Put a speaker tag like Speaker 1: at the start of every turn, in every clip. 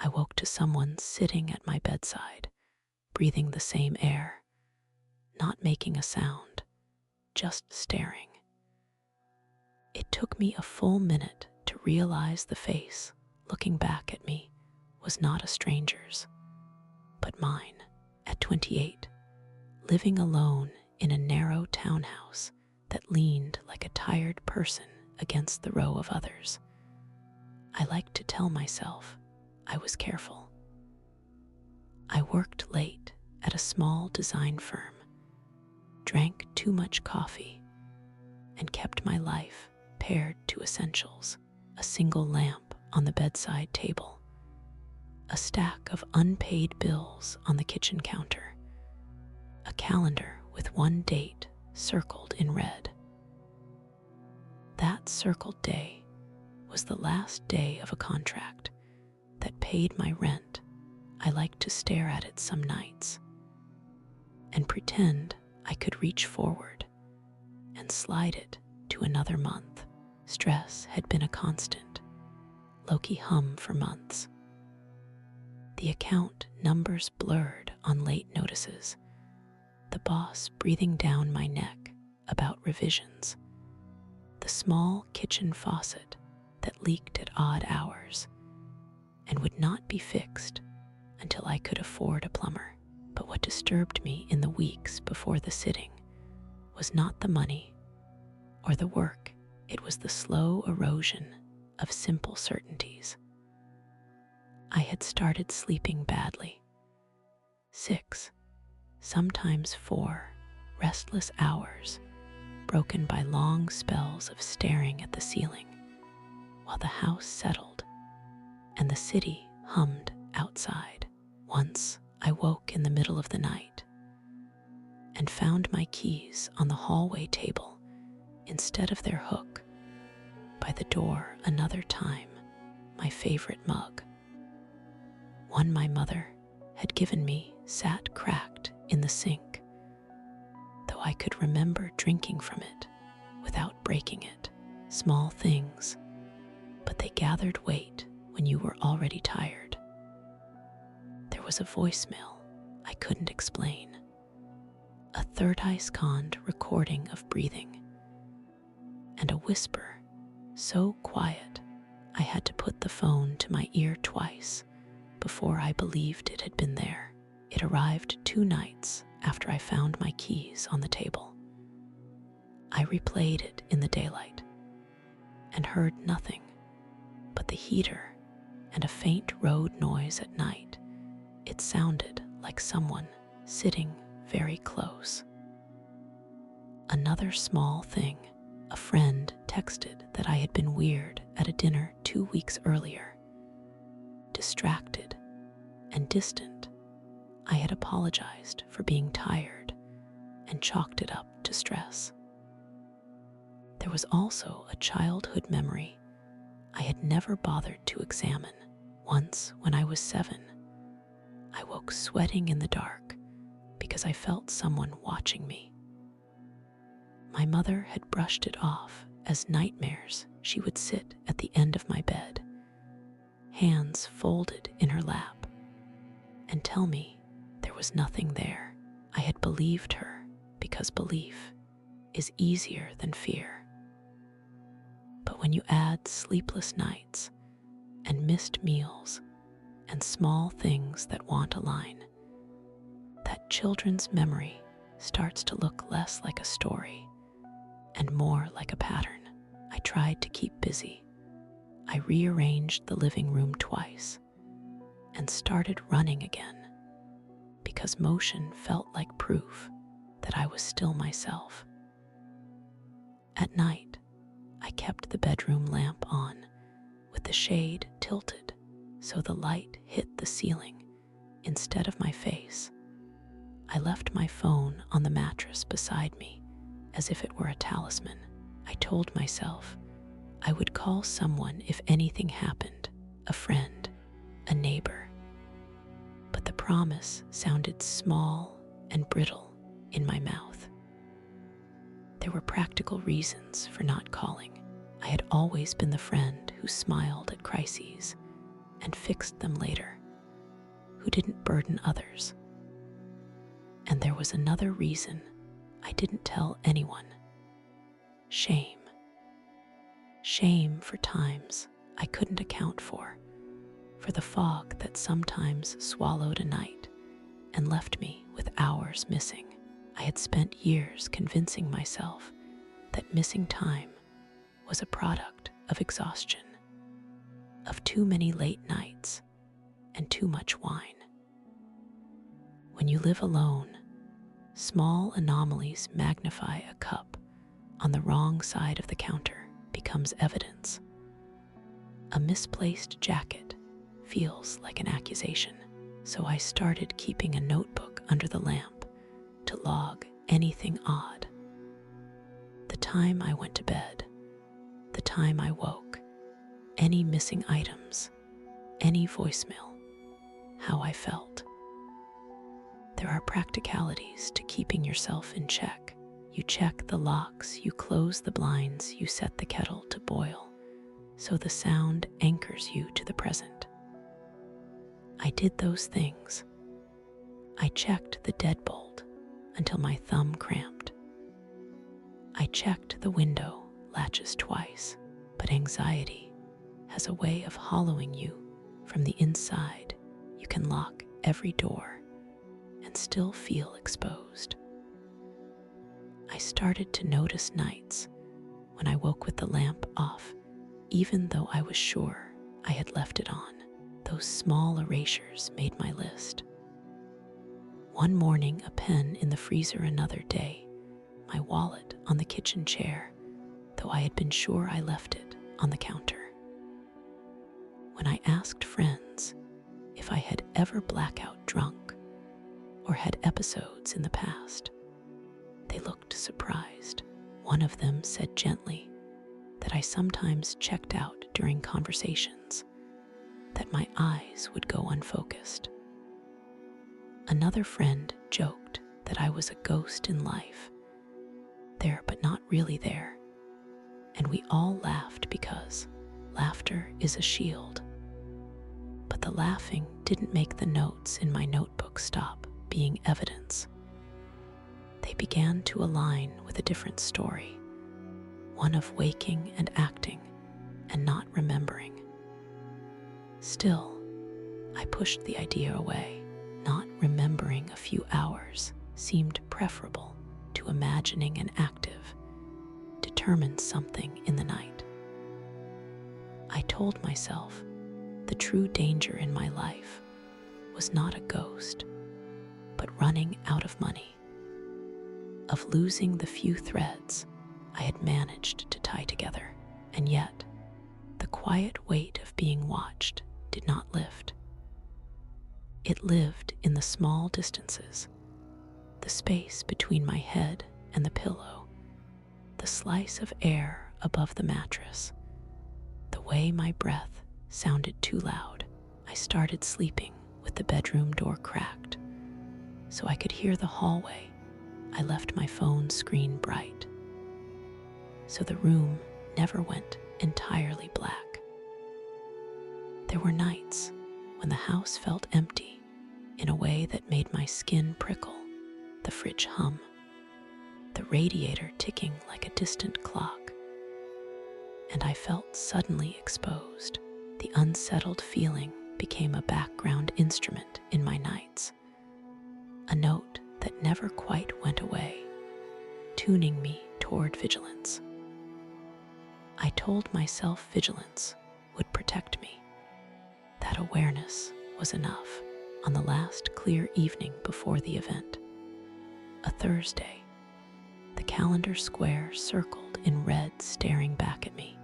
Speaker 1: I woke to someone sitting at my bedside, breathing the same air, not making a sound, just staring. It took me a full minute to realize the face looking back at me was not a stranger's, but mine, at 28, living alone in a narrow townhouse that leaned like a tired person against the row of others. I liked to tell myself I was careful. I worked late at a small design firm, drank too much coffee, and kept my life pared to essentials: a single lamp on the bedside table, a stack of unpaid bills on the kitchen counter, a calendar with one date circled in red. That circled day was the last day of a contract that paid my rent. I liked to stare at it some nights and pretend I could reach forward and slide it to another month. Stress had been a constant, low-key hum for months. The account numbers blurred on late notices, the boss breathing down my neck about revisions, the small kitchen faucet that leaked at odd hours and would not be fixed until I could afford a plumber. But what disturbed me in the weeks before the sitting was not the money or the work, it was the slow erosion of simple certainties. I had started sleeping badly. 6, sometimes 4, restless hours, broken by long spells of staring at the ceiling, while the house settled and the city hummed outside. Once I woke in the middle of the night and found my keys on the hallway table instead of their hook by the door. Another time, my favorite mug, one my mother had given me, sat cracked in the sink, though I could remember drinking from it without breaking it. Small things, but they gathered weight when you were already tired. There was a voicemail I couldn't explain, a third eye-scanned recording of breathing, and a whisper so quiet I had to put the phone to my ear twice before I believed it had been there. It arrived 2 nights after I found my keys on the table. I replayed it in the daylight and heard nothing but the heater and a faint road noise at night. It sounded like someone sitting very close. Another small thing, a friend texted that I had been weird at a dinner 2 weeks earlier. Distracted and distant, I had apologized for being tired and chalked it up to stress. There was also a childhood memory I had never bothered to examine. Once, when I was 7, I woke sweating in the dark because I felt someone watching me. My mother had brushed it off as nightmares. She would sit at the end of my bed, hands folded in her lap, and tell me there was nothing there. I had believed her because belief is easier than fear. But when you add sleepless nights and missed meals and small things that want a line, that children's memory starts to look less like a story and more like a pattern. I tried to keep busy. I rearranged the living room twice and started running again because motion felt like proof that I was still myself. At night, I kept the bedroom lamp on with the shade tilted so the light hit the ceiling instead of my face. I left my phone on the mattress beside me as if it were a talisman. I told myself I would call someone if anything happened, a friend, a neighbor. But the promise sounded small and brittle in my mouth. There were practical reasons for not calling. I had always been the friend who smiled at crises, and fixed them later, who didn't burden others. And there was another reason I didn't tell anyone. Shame. Shame for times I couldn't account for the fog that sometimes swallowed a night and left me with hours missing. I had spent years convincing myself that missing time was a product of exhaustion, of too many late nights and too much wine. When you live alone, small anomalies magnify. A cup on the wrong side of the counter becomes evidence. A misplaced jacket feels like an accusation, so I started keeping a notebook under the lamp to log anything odd. The time I went to bed, the time I woke, any missing items, any voicemail, how I felt. There are practicalities to keeping yourself in check. You check the locks, you close the blinds, you set the kettle to boil, so the sound anchors you to the present. I did those things. I checked the deadbolt until my thumb cramped. I checked the window latches twice, but anxiety has a way of hollowing you from the inside. You can lock every door and still feel exposed. I started to notice nights when I woke with the lamp off, even though I was sure I had left it on. Those small erasures made my list. One morning, a pen in the freezer; another day, my wallet on the kitchen chair, though I had been sure I left it on the counter. When I asked friends if I had ever blackout drunk or had episodes in the past, they looked surprised. One of them said gently that I sometimes checked out during conversations, that my eyes would go unfocused. Another friend joked that I was a ghost in life, there but not really there, and we all laughed because laughter is a shield. But the laughing didn't make the notes in my notebook stop being evidence. They began to align with a different story, one of waking and acting and not remembering. Still, I pushed the idea away. Not remembering a few hours seemed preferable to imagining an active, determined something in the night. I told myself the true danger in my life was not a ghost, but running out of money, of losing the few threads I had managed to tie together. And yet, the quiet weight of being watched did not lift. It lived in the small distances, the space between my head and the pillow, the slice of air above the mattress, the way my breath sounded too loud. I started sleeping with the bedroom door cracked, so I could hear the hallway. I left my phone screen bright, so the room never went entirely black. There were nights when the house felt empty in a way that made my skin prickle, the fridge hum, the radiator ticking like a distant clock, and I felt suddenly exposed. The unsettled feeling became a background instrument in my nights, a note that never quite went away, tuning me toward vigilance. I told myself vigilance would protect me. That awareness was enough. On the last clear evening before the event, a Thursday, the calendar square circled in red staring back at me.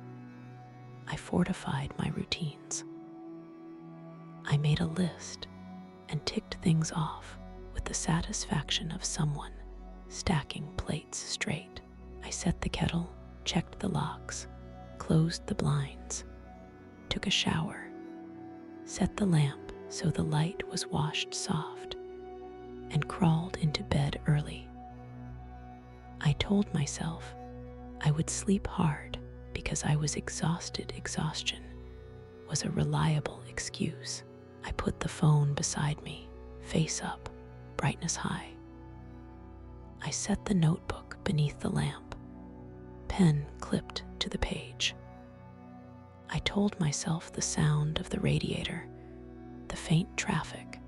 Speaker 1: I fortified my routines. I made a list and ticked things off with the satisfaction of someone stacking plates straight. I set the kettle, checked the locks, closed the blinds, took a shower, set the lamp so the light was washed soft, and crawled into bed early. I told myself I would sleep hard because I was exhausted. Exhaustion was a reliable excuse. I put the phone beside me, face up, brightness high. I set the notebook beneath the lamp, pen clipped to the page. I told myself the sound of the radiator, the faint traffic,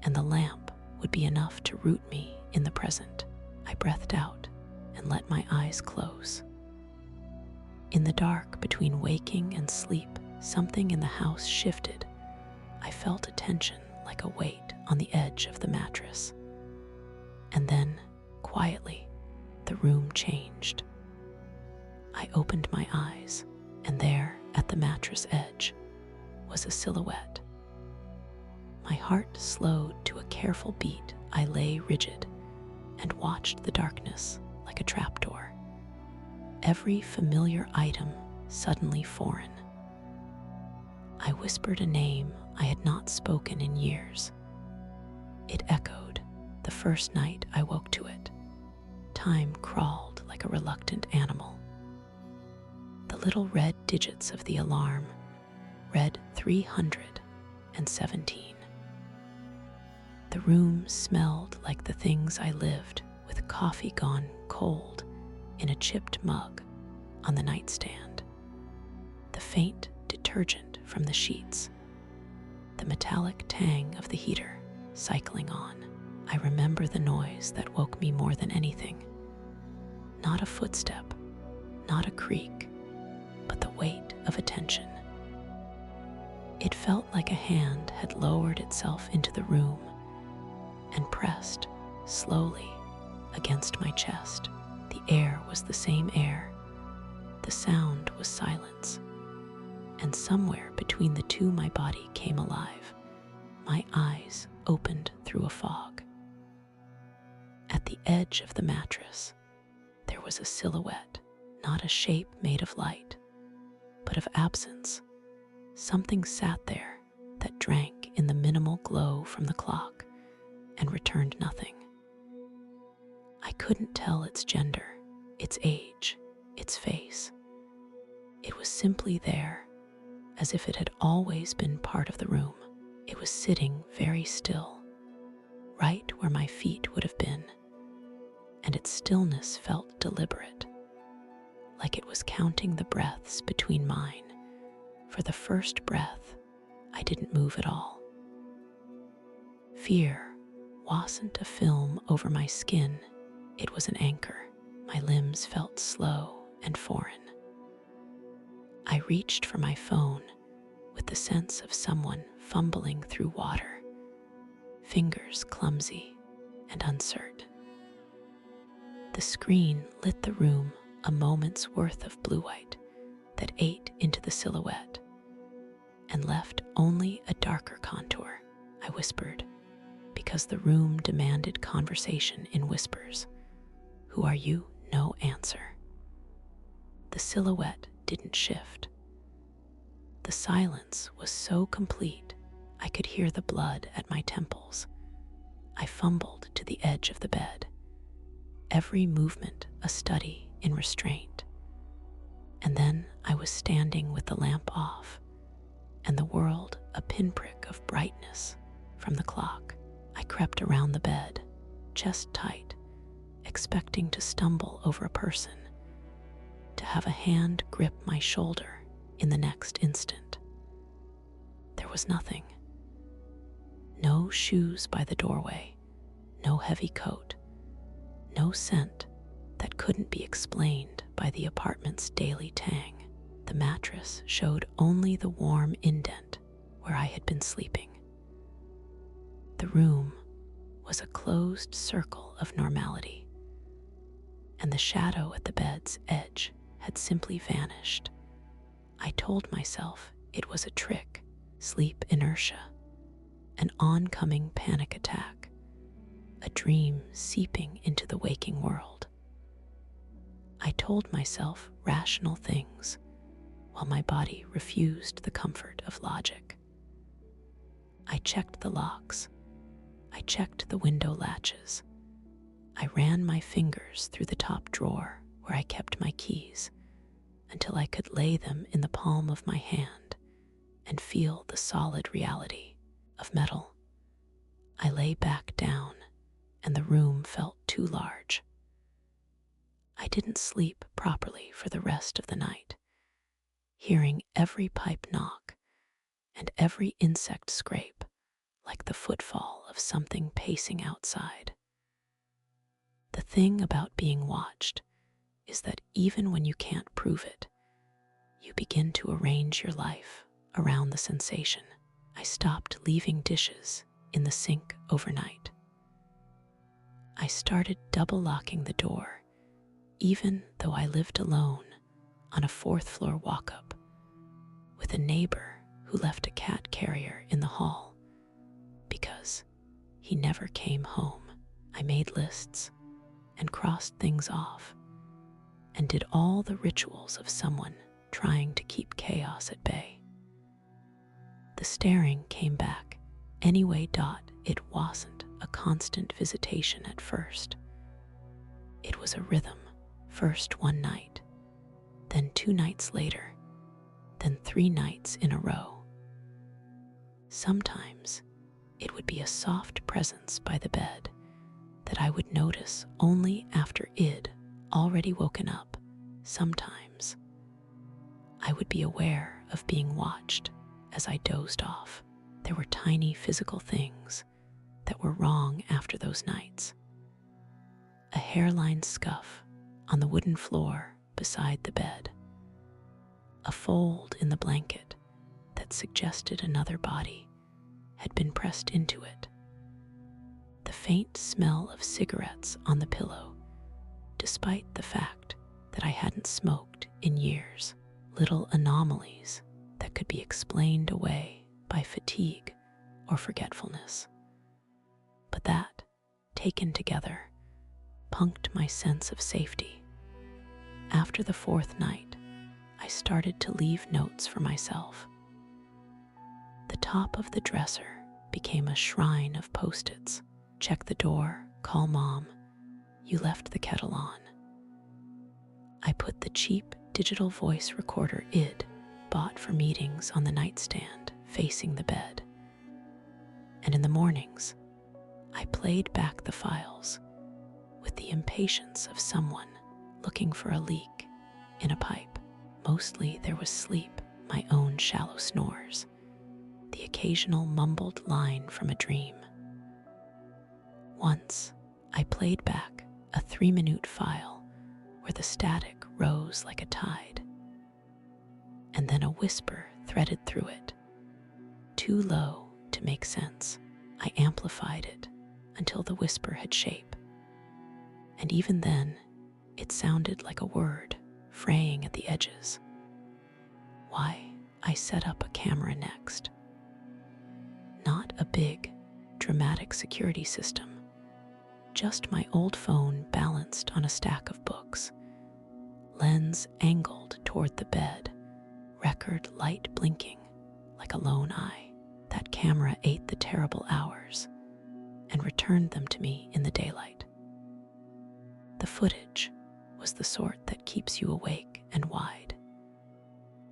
Speaker 1: and the lamp would be enough to root me in the present. I breathed out and let my eyes close. In the dark between waking and sleep, something in the house shifted. I felt a tension like a weight on the edge of the mattress. And then, quietly, the room changed. I opened my eyes, and there, at the mattress edge, was a silhouette. My heart slowed to a careful beat. I lay rigid and watched the darkness like a trapdoor. Every familiar item suddenly foreign. I whispered a name I had not spoken in years. It echoed the first night I woke to it. Time crawled like a reluctant animal. The little red digits of the alarm read 317. The room smelled like the things I lived, with coffee gone cold in a chipped mug on the nightstand, the faint detergent from the sheets, the metallic tang of the heater cycling on. I remember the noise that woke me more than anything. Not a footstep, not a creak, but the weight of attention. It felt like a hand had lowered itself into the room and pressed slowly against my chest. The air was the same air. The sound was silence. And somewhere between the two, my body came alive. My eyes opened through a fog. At the edge of the mattress, there was a silhouette, not a shape made of light, but of absence. Something sat there that drank in the minimal glow from the clock and returned nothing. I couldn't tell its gender, its age, its face. It was simply there, as if it had always been part of the room. It was sitting very still, right where my feet would have been, and its stillness felt deliberate, like it was counting the breaths between mine. For the first breath, I didn't move at all. Fear wasn't a film over my skin, it was an anchor. My limbs felt slow and foreign. I reached for my phone with the sense of someone fumbling through water, fingers clumsy and uncertain. The screen lit the room, a moment's worth of blue-white that ate into the silhouette and left only a darker contour. I whispered, because the room demanded conversation in whispers. "Who are you?" No answer. The silhouette didn't shift. The silence was so complete, I could hear the blood at my temples. I fumbled to the edge of the bed, every movement a study in restraint. And then I was standing with the lamp off, and the world a pinprick of brightness from the clock. I crept around the bed, chest tight, expecting to stumble over a person, to have a hand grip my shoulder in the next instant. There was nothing. No shoes by the doorway, no heavy coat, no scent that couldn't be explained by the apartment's daily tang. The mattress showed only the warm indent where I had been sleeping. The room was a closed circle of normality, and the shadow at the bed's edge had simply vanished. I told myself it was a trick, sleep inertia, an oncoming panic attack, a dream seeping into the waking world. I told myself rational things while my body refused the comfort of logic. I checked the locks. I checked the window latches. I ran my fingers through the top drawer where I kept my keys until I could lay them in the palm of my hand and feel the solid reality of metal. I lay back down, and the room felt too large. I didn't sleep properly for the rest of the night, hearing every pipe knock and every insect scrape like the footfall of something pacing outside. The thing about being watched is that even when you can't prove it, you begin to arrange your life around the sensation. I stopped leaving dishes in the sink overnight. I started double locking the door, even though I lived alone on a fourth-floor walk-up with a neighbor who left a cat carrier in the hall because he never came home. I made lists and crossed things off and did all the rituals of someone trying to keep chaos at bay. The staring came back anyway. It wasn't a constant visitation at first. It was a rhythm, first one night, then 2 nights later, then 3 nights in a row. Sometimes it would be a soft presence by the bed that I would notice only after I'd already woken up. Sometimes I would be aware of being watched as I dozed off. There were tiny physical things that were wrong after those nights. A hairline scuff on the wooden floor beside the bed, a fold in the blanket that suggested another body had been pressed into it, the faint smell of cigarettes on the pillow, despite the fact that I hadn't smoked in years. Little anomalies that could be explained away by fatigue or forgetfulness. But that, taken together, punked my sense of safety. After the 4th night, I started to leave notes for myself. The top of the dresser became a shrine of post-its. Check the door, call mom, you left the kettle on. I put the cheap digital voice recorder I'd bought for meetings on the nightstand facing the bed. And in the mornings, I played back the files with the impatience of someone looking for a leak in a pipe. Mostly there was sleep, my own shallow snores, the occasional mumbled line from a dream. Once, I played back a 3-minute file where the static rose like a tide, and then a whisper threaded through it. Too low to make sense, I amplified it until the whisper had shape, and even then, it sounded like a word fraying at the edges. Why, I set up a camera next. Not a big, dramatic security system, just my old phone balanced on a stack of books, lens angled toward the bed, record light blinking like a lone eye. That camera ate the terrible hours and returned them to me in the daylight. The footage was the sort that keeps you awake and wide,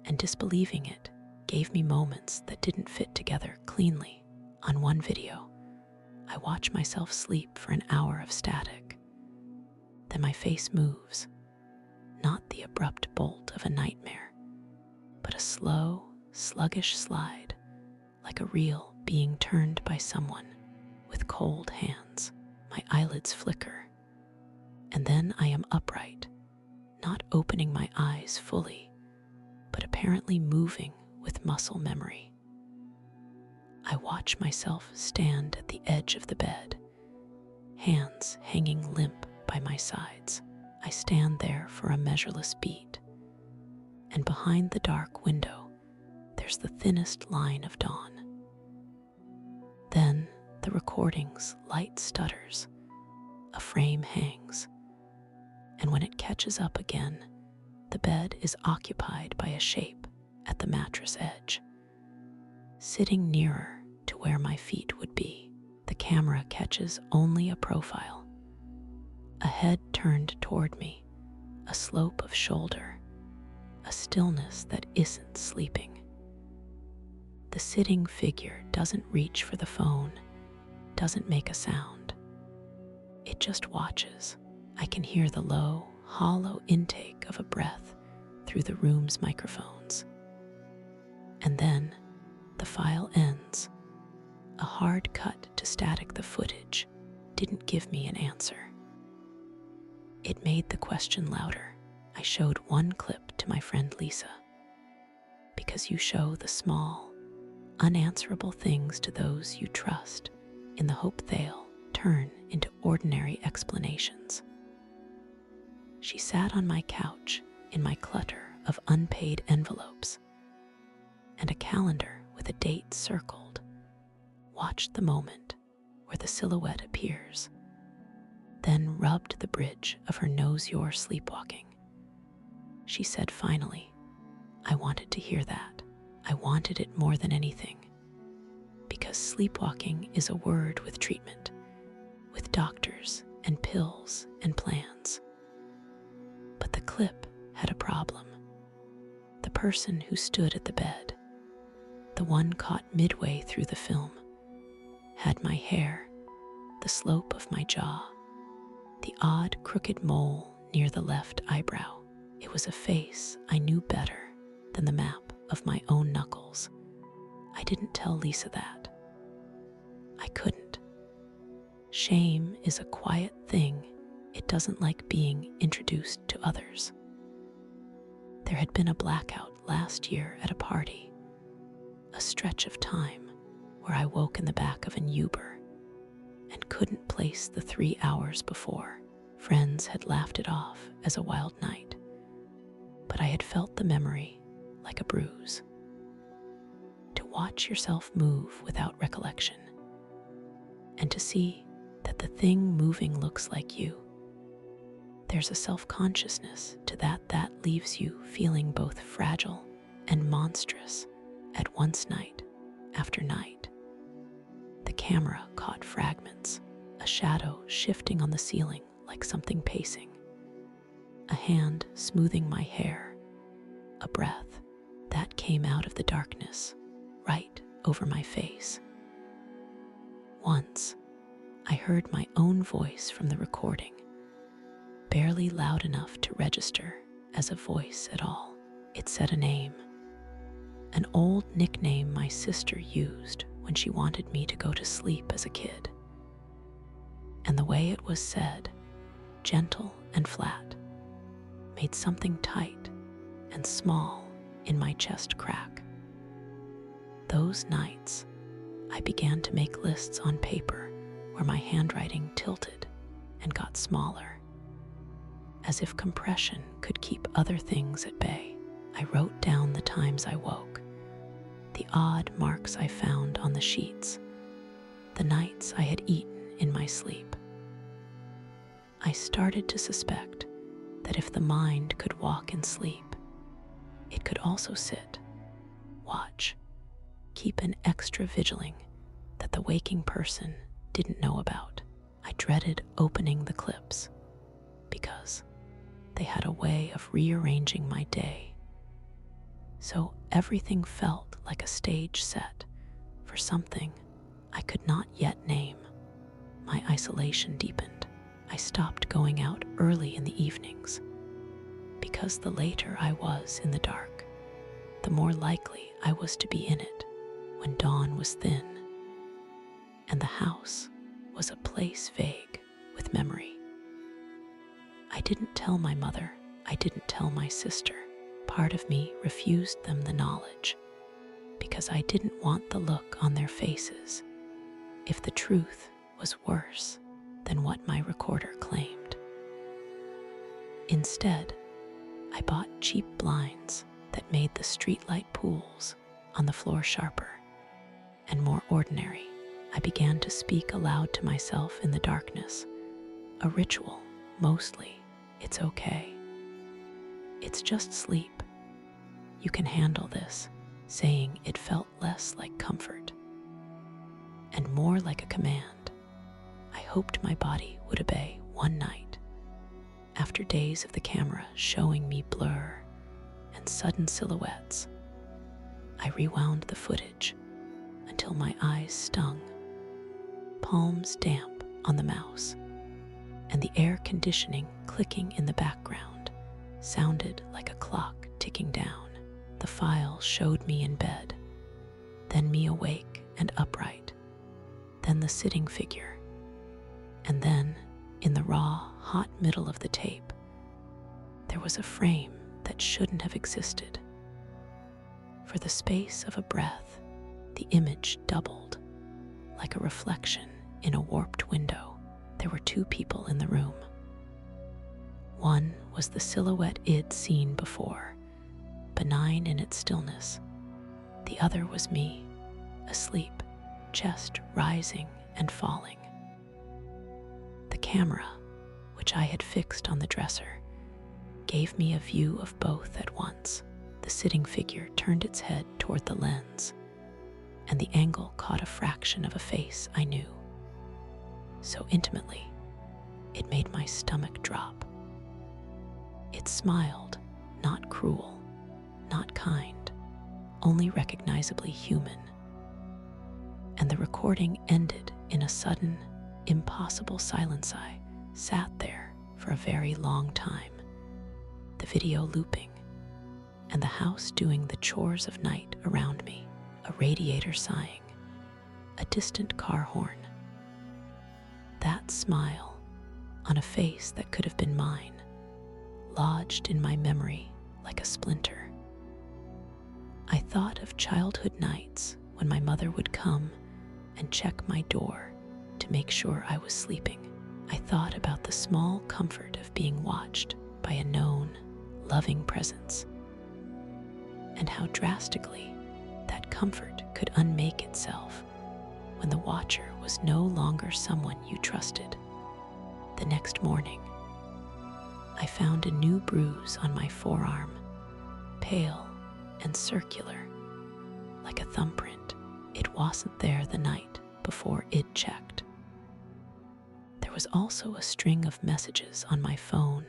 Speaker 1: and disbelieving it gave me moments that didn't fit together cleanly. On one video, I watch myself sleep for an hour of static. Then my face moves, not the abrupt bolt of a nightmare, but a slow, sluggish slide, like a reel being turned by someone with cold hands. My eyelids flicker, and then I am upright, not opening my eyes fully, but apparently moving with muscle memory. I watch myself stand at the edge of the bed, hands hanging limp by my sides. I stand there for a measureless beat, and behind the dark window, there's the thinnest line of dawn. Then the recording's light stutters, a frame hangs, and when it catches up again, the bed is occupied by a shape at the mattress edge, sitting nearer to where my feet would be. The camera catches only a profile, a head turned toward me, a slope of shoulder, a stillness that isn't sleeping. The sitting figure doesn't reach for the phone, doesn't make a sound. It just watches. I can hear the low, hollow intake of a breath through the room's microphones. And then the file ends. A hard cut to static the footage didn't give me an answer. It made the question louder. I showed one clip to my friend Lisa. Because you show the small, unanswerable things to those you trust in the hope they'll turn into ordinary explanations. She sat on my couch in my clutter of unpaid envelopes and a calendar with a date circled, watched the moment where the silhouette appears, then rubbed the bridge of her nose you're sleepwalking. She said finally, I wanted to hear that. I wanted it more than anything. Because sleepwalking is a word with treatment, with doctors and pills and plans. But the clip had a problem. The person who stood at the bed, the one caught midway through the film, had my hair, the slope of my jaw, the odd crooked mole near the left eyebrow. It was a face I knew better than the map of my own knuckles. I didn't tell Lisa that. I couldn't. Shame is a quiet thing. It doesn't like being introduced to others. There had been a blackout last year at a party, a stretch of time where I woke in the back of an Uber and couldn't place the 3 hours before. Friends had laughed it off as a wild night, but I had felt the memory like a bruise. To watch yourself move without recollection, and to see that the thing moving looks like you. There's a self-consciousness to that leaves you feeling both fragile and monstrous at once night after night. The camera caught fragments, a shadow shifting on the ceiling like something pacing, a hand smoothing my hair, a breath that came out of the darkness right over my face. Once, I heard my own voice from the recording, barely loud enough to register as a voice at all. It said a name, an old nickname my sister used when she wanted me to go to sleep as a kid. And the way it was said, gentle and flat, made something tight and small in my chest crack. Those nights, I began to make lists on paper where my handwriting tilted and got smaller. As if compression could keep other things at bay, I wrote down the times I woke, the odd marks I found on the sheets, the nights I had eaten in my sleep. I started to suspect that if the mind could walk in sleep, it could also sit, watch, keep an extra vigiling that the waking person didn't know about. I dreaded opening the clips because they had a way of rearranging my day. So everything felt like a stage set for something I could not yet name. My isolation deepened. I stopped going out early in the evenings because the later I was in the dark, the more likely I was to be in it when dawn was thin, and the house was a place vague with memory. I didn't tell my mother, I didn't tell my sister. Part of me refused them the knowledge because I didn't want the look on their faces if the truth was worse than what my recorder claimed. Instead, I bought cheap blinds that made the streetlight pools on the floor sharper and more ordinary. I began to speak aloud to myself in the darkness, a ritual, mostly. It's okay. It's just sleep. You can handle this, saying it felt less like comfort and more like a command. I hoped my body would obey one night. After days of the camera showing me blur and sudden silhouettes, I rewound the footage until my eyes stung, palms damp on the mouse, and the air conditioning clicking in the background sounded like a clock ticking down. The file showed me in bed, then me awake and upright, then the sitting figure, and then, in the raw, hot middle of the tape, there was a frame that shouldn't have existed. For the space of a breath, the image doubled, like a reflection in a warped window. There were two people in the room. One was the silhouette I'd seen before, benign in its stillness. The other was me, asleep, chest rising and falling. The camera, which I had fixed on the dresser, gave me a view of both at once. The sitting figure turned its head toward the lens, and the angle caught a fraction of a face I knew. So intimately, it made my stomach drop. It smiled, not cruel, not kind, only recognizably human. And the recording ended in a sudden, impossible silence. I sat there for a very long time, the video looping, and the house doing the chores of night around me, a radiator sighing, a distant car horn. That smile, on a face that could have been mine, lodged in my memory like a splinter. I thought of childhood nights when my mother would come and check my door to make sure I was sleeping. I thought about the small comfort of being watched by a known, loving presence, and how drastically that comfort could unmake itself when the watcher was no longer someone you trusted. The next morning, I found a new bruise on my forearm, pale and circular, like a thumbprint. It wasn't there the night before I'd checked. There was also a string of messages on my phone,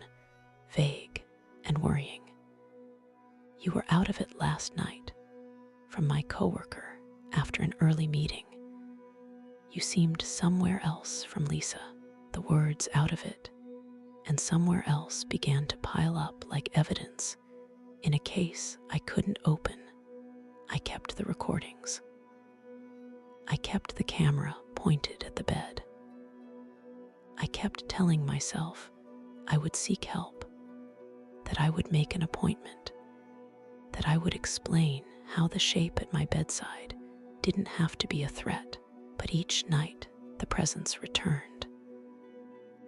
Speaker 1: vague and worrying. "You were out of it last night," from my coworker after an early meeting. "You seemed somewhere else," from Lisa. The words "out of it" and "somewhere else" began to pile up like evidence in a case I couldn't open. I kept the recordings. I kept the camera pointed at the bed. I kept telling myself I would seek help, that I would make an appointment, that I would explain how the shape at my bedside didn't have to be a threat. But each night the presence returned,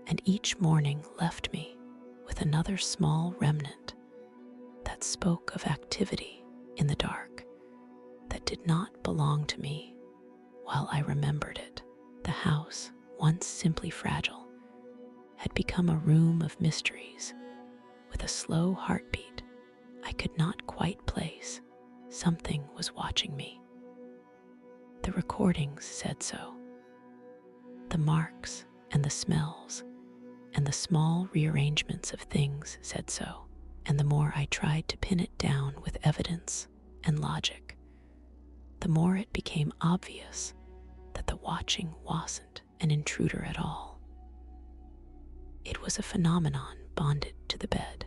Speaker 1: and each morning left me with another small remnant that spoke of activity in the dark that did not belong to me while I remembered it. The house, once simply fragile, had become a room of mysteries with a slow heartbeat I could not quite place. Something was watching me. The recordings said so. The marks and the smells and the small rearrangements of things said so. And the more I tried to pin it down with evidence and logic, the more it became obvious that the watching wasn't an intruder at all. It was a phenomenon bonded to the bed,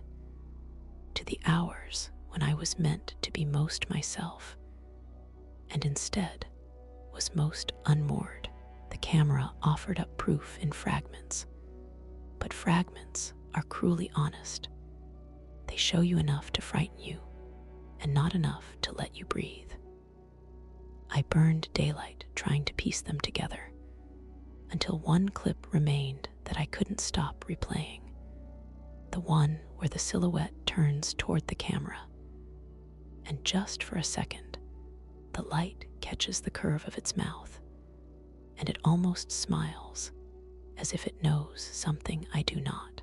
Speaker 1: to the hours when I was meant to be most myself, and instead was most unmoored. The camera offered up proof in fragments, but fragments are cruelly honest. They show you enough to frighten you, and not enough to let you breathe. I burned daylight trying to piece them together, until one clip remained that I couldn't stop replaying. The one where the silhouette turns toward the camera, and just for a second, the light catches the curve of its mouth, and it almost smiles, as if it knows something I do not.